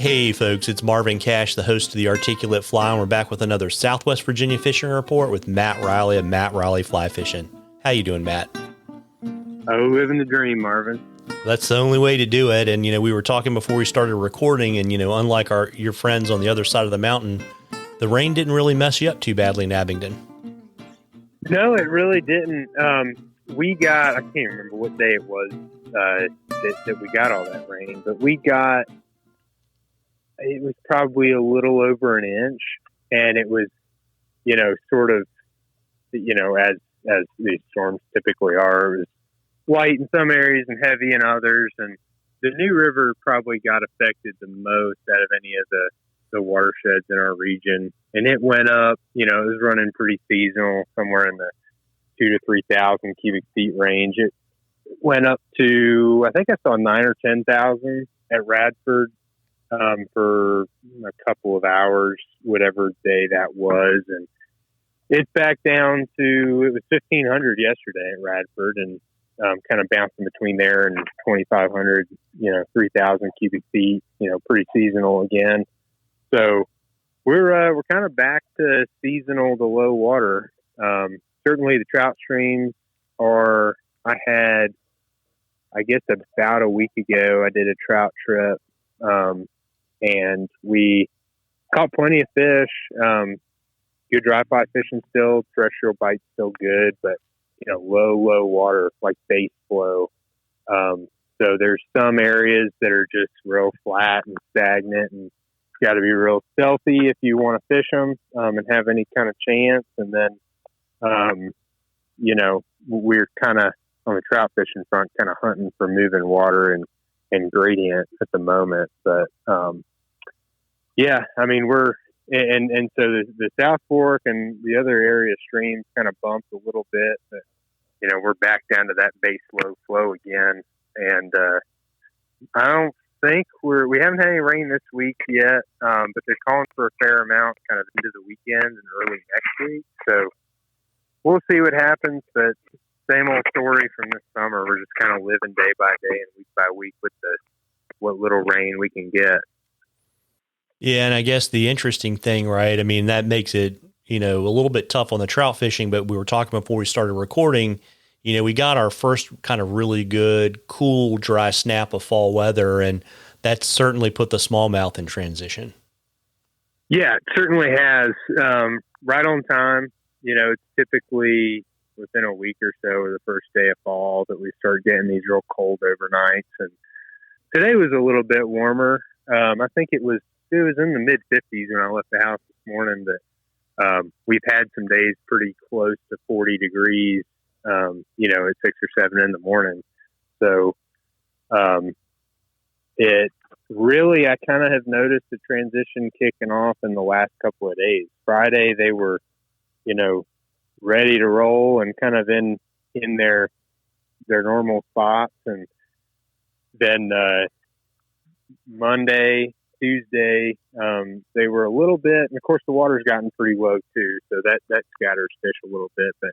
Hey folks, it's Marvin Cash, the host of the Articulate Fly, and we're back with another Southwest Virginia fishing report with Matt Reilly of Matt Reilly Fly Fishing. How you doing, Matt? Oh, living the dream, Marvin. That's the only way to do it. And, we were talking before we started recording, and, unlike your friends on the other side of the mountain, the rain didn't really mess you up too badly in Abingdon. No, it really didn't. We got, I can't remember what day it was that we got all that rain, but it was probably a little over an inch, and it was, sort of, as these storms typically are, it was light in some areas and heavy in others. And the New River probably got affected the most out of any of the watersheds in our region. And it went up, it was running pretty seasonal, somewhere in the 2,000 to 3,000 cubic feet range. It went up to, I think I saw 9,000 or 10,000 at Radford for a couple of hours, whatever day that was. And it's back down to, it was 1,500 yesterday at Radford, and kind of bouncing between there and 2,500, 3,000 cubic feet, pretty seasonal again. So we're kind of back to seasonal to low water. Certainly the trout streams are, I guess about a week ago, I did a trout trip, and we caught plenty of fish. Good dry fly fishing still, terrestrial bites still good, but low water, like base flow. So there's some areas that are just real flat and stagnant, and you got to be real stealthy if you want to fish them and have any kind of chance. And then, we're kind of on the trout fishing front, kind of hunting for moving water and gradient at the moment. But and so the South Fork and the other area streams kind of bumped a little bit, but we're back down to that base low flow again. And I don't think we haven't had any rain this week yet, but they're calling for a fair amount kind of into the weekend and early next week. So we'll see what happens, but same old story from this summer. We're just kind of living day by day and week by week with what little rain we can get. Yeah, and I guess the interesting thing, right, I mean, that makes it, a little bit tough on the trout fishing, but we were talking before we started recording, we got our first kind of really good, cool, dry snap of fall weather, and that certainly put the smallmouth in transition. Yeah, it certainly has. Right on time. It's typically within a week or so, or the first day of fall, that we start getting these real cold overnights. And today was a little bit warmer. I think it was in the mid-50s when I left the house this morning, but we've had some days pretty close to 40 degrees, at 6 or 7 in the morning. So it really, I kind of have noticed the transition kicking off in the last couple of days. Friday, they were, ready to roll and kind of in their normal spots. And then Monday, Tuesday, they were a little bit, and of course the water's gotten pretty low too, so that scatters fish a little bit. But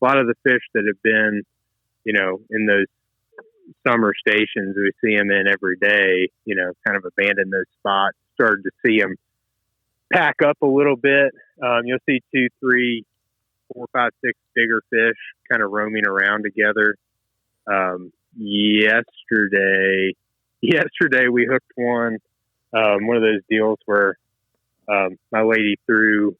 a lot of the fish that have been, in those summer stations we see them in every day, kind of abandon those spots, started to see them pack up a little bit. You'll see 2, 3, 4, 5, 6 bigger fish kind of roaming around together. Yesterday we hooked one of those deals where my lady threw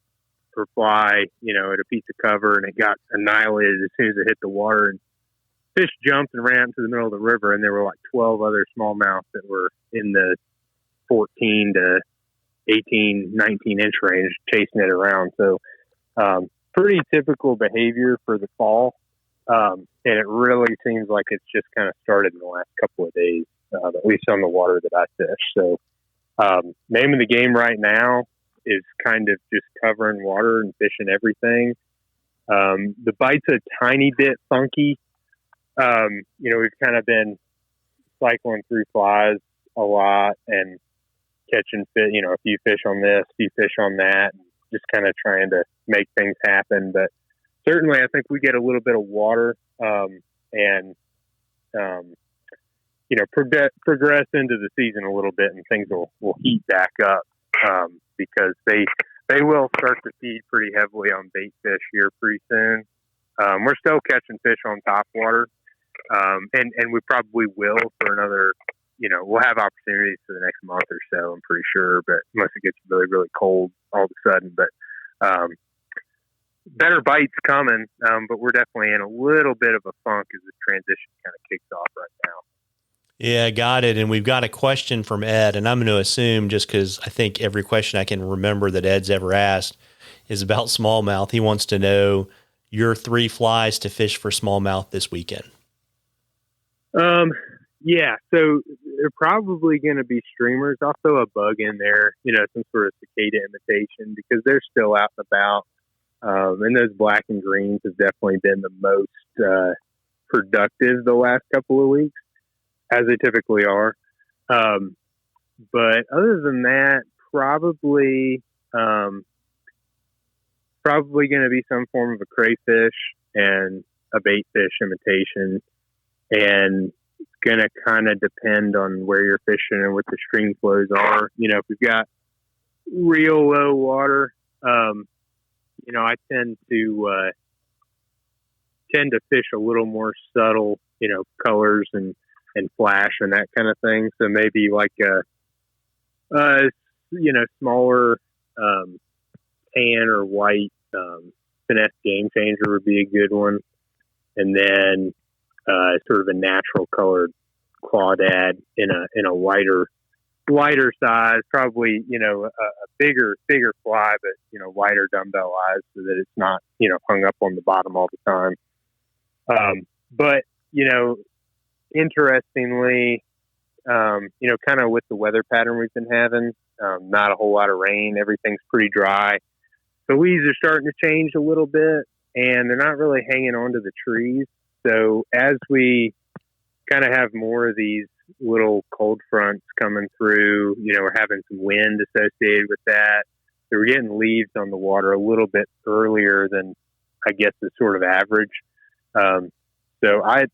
her fly, at a piece of cover, and it got annihilated as soon as it hit the water. And fish jumped and ran to the middle of the river, and there were like 12 other smallmouth that were in the 14 to 18, 19-inch range chasing it around. So pretty typical behavior for the fall. And it really seems like it's just kind of started in the last couple of days, at least on the water that I fish. So name of the game right now is kind of just covering water and fishing everything. The bite's a tiny bit funky. We've kind of been cycling through flies a lot and catching fish, a few fish on this, a few fish on that, and just kind of trying to make things happen. But certainly I think we get a little bit of water, and progress into the season a little bit, and things will heat back up, because they will start to feed pretty heavily on bait fish here pretty soon. We're still catching fish on top water, and we probably will for another, we'll have opportunities for the next month or so, I'm pretty sure, but unless it gets really, really cold all of a sudden. But better bites coming, but we're definitely in a little bit of a funk as the transition kind of kicks off right now. Yeah, got it. And we've got a question from Ed, and I'm going to assume, just because I think every question I can remember that Ed's ever asked is about smallmouth. He wants to know your 3 flies to fish for smallmouth this weekend. Yeah, so they're probably going to be streamers. I'll throw a bug in there, some sort of cicada imitation, because they're still out and about. And those black and greens have definitely been the most productive the last couple of weeks, as they typically are. But other than that, probably going to be some form of a crayfish and a bait fish imitation. And it's going to kind of depend on where you're fishing and what the stream flows are. If we've got real low water, I tend to fish a little more subtle, colors and flash and that kind of thing. So maybe like a smaller tan or white finesse game changer would be a good one. And then sort of a natural colored clawdad in a lighter size, probably, a bigger fly, but, wider dumbbell eyes so that it's not, hung up on the bottom all the time. But, interestingly, kind of with the weather pattern we've been having, not a whole lot of rain, everything's pretty dry. The leaves are starting to change a little bit, and they're not really hanging onto the trees. So as we kind of have more of these little cold fronts coming through, we're having some wind associated with that. So we're getting leaves on the water a little bit earlier than I guess the sort of average. So I've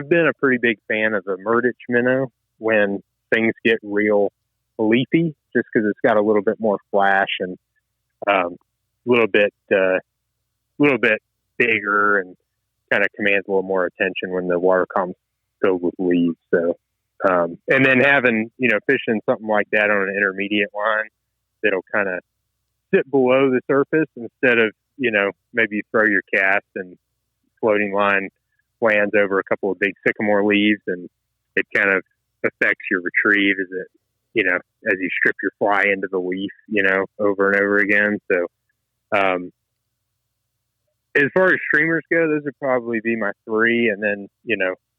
been a pretty big fan of a Murdich minnow when things get real leafy, just because it's got a little bit more flash and a little bit bigger and kind of commands a little more attention when the water comes filled with leaves. So, and then having, fishing something like that on an intermediate line that'll kind of sit below the surface instead of, maybe you throw your cast and floating line lands over a couple of big sycamore leaves, and it kind of affects your retrieve as you strip your fly into the leaf, over and over again. So, as far as streamers go, those would probably be my 3. And then,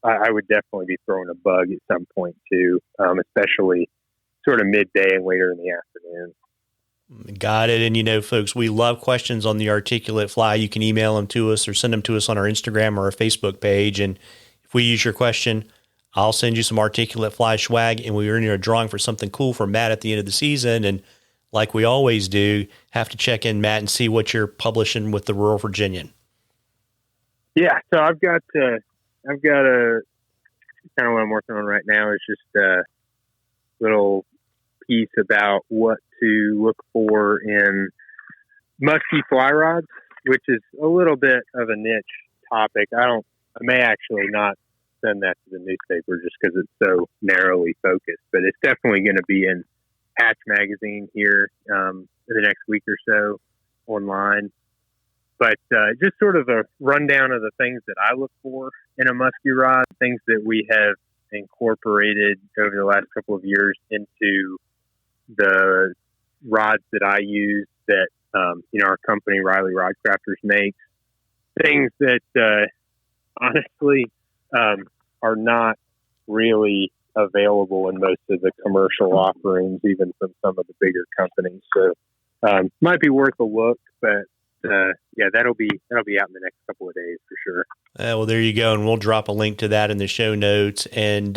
I would definitely be throwing a bug at some point too, especially sort of midday and later in the afternoon. Got it. And, folks, we love questions on the articulate fly. You can email them to us or send them to us on our Instagram or our Facebook page. And if we use your question, I'll send you some articulate fly swag, and we earn you a drawing for something cool for Matt at the end of the season. And like we always do, have to check in, Matt, and see what you're publishing with the Rural Virginian. Yeah. So I've got a kind of what I'm working on right now is just a little piece about what to look for in musky fly rods, which is a little bit of a niche topic. I may actually not send that to the newspaper just because it's so narrowly focused, but it's definitely going to be in Hatch magazine here in the next week or so online. But just sort of a rundown of the things that I look for in a musky rod, things that we have incorporated over the last couple of years into the rods that I use that, our company, Reilly Rod Crafters, makes. Things that, honestly, are not really available in most of the commercial offerings, even from some of the bigger companies. So, might be worth a look, but that'll be out in the next couple of days for sure. Well, there you go. And we'll drop a link to that in the show notes. And,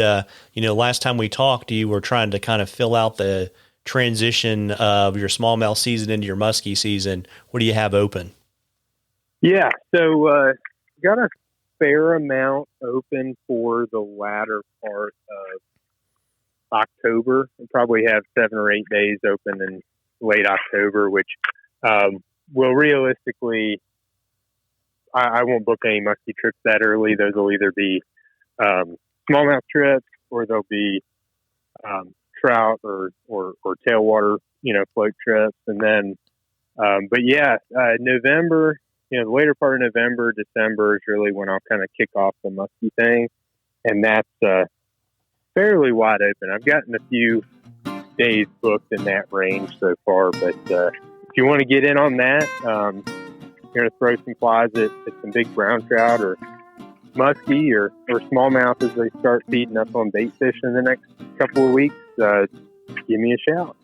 last time we talked, you were trying to kind of fill out the transition of your smallmouth season into your muskie season. What do you have open? Yeah. So, got a fair amount open for the latter part of October. We'll probably have 7 or 8 days open in late October, which will realistically, I won't book any muskie trips that early. Those will either be smallmouth trips or they'll be trout or tailwater, float trips. And then, November, the later part of November, December is really when I'll kind of kick off the muskie thing. And that's fairly wide open. I've gotten a few days booked in that range so far, but if you want to get in on that, you're going to throw some flies at some big brown trout or muskie or smallmouth as they start feeding up on bait fish in the next couple of weeks, give me a shout.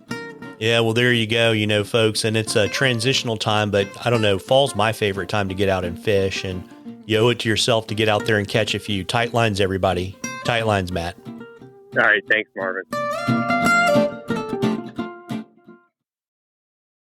Yeah, well, there you go, folks, and it's a transitional time, but I don't know, fall's my favorite time to get out and fish, and you owe it to yourself to get out there and catch a few. Tight lines, everybody. Tight lines, Matt. All right, thanks, Marvin.